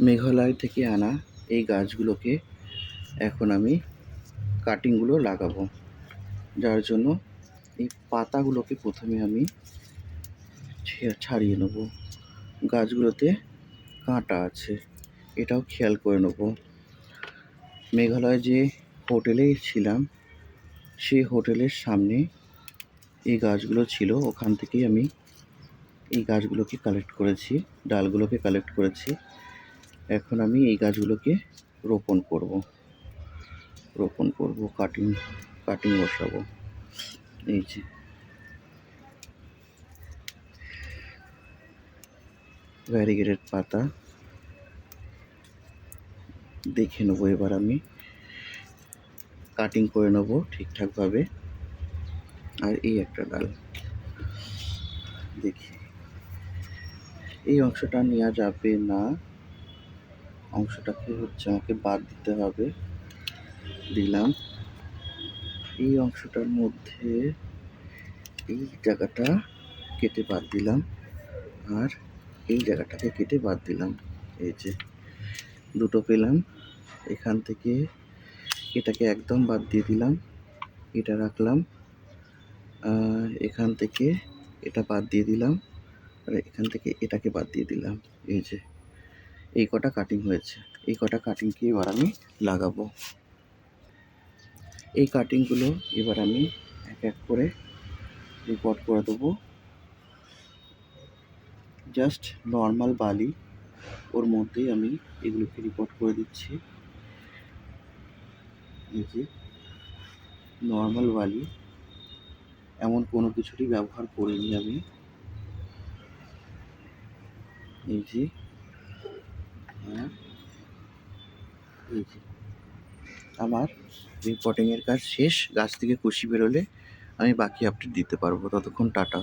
মেঘালয় থেকে আনা এই গাছগুলোকে এখন আমি কাটিংগুলো লাগাবো। যার জন্য এই পাতাগুলোকে প্রথমে আমি ছাড়িয়ে নেব। গাছগুলোতে কাঁটা আছে, এটাও খেয়াল করে নেব। মেঘালয়ে যে হোটেলে ছিলাম সেই হোটেলের সামনে এই গাছগুলো ছিল, ওখান থেকেই আমি এই গাছগুলোকে কালেক্ট করেছি, ডালগুলোকে কালেক্ট করেছি। এখন আমি এই গাছগুলোকে রোপণ করব, কাটিং বসাবো। এই যে ভ্যারিগেটেড পাতা দেখে নেবো, এবার আমি কাটিং করে নেবো ঠিকঠাকভাবে। আর এই একটা ডাল দেখি, এই অংশটা নেওয়া যাবে না, অংশটাকে আমাকে বাদ দিতে হবে। দিলাম। এই অংশটার মধ্যে এই জায়গাটা কেটে বাদ দিলাম, আর এই জায়গাটাকে কেটে বাদ দিলাম। এই যে দুটো পেলাম। এখান থেকে এটাকে একদম বাদ দিয়ে দিলাম, এটা রাখলাম। এখান থেকে এটা বাদ দিয়ে দিলাম, আর এখান থেকে এটাকে বাদ দিয়ে দিলাম। এই যে এই কটা কাটিং হয়েছে, এই কটা কাটিংকে এবার আমি লাগাবো। এই কাটিংগুলো এবার আমি এক এক করে রিপোর্ট করে দেবো। জাস্ট নর্মাল বালি, ওর মধ্যেই আমি এগুলোকে রিপোর্ট করে দিচ্ছি। এই যে নর্মাল বালি, এমন কোনো কিছুরই ব্যবহার করিনি আমি। এই যে এই যে আমার রিপোর্টিংয়ের কাজ শেষ। গাছ থেকে কুশি বেরোলে আমি বাকি আপডেট দিতে পারবো। ততক্ষণ টাটা।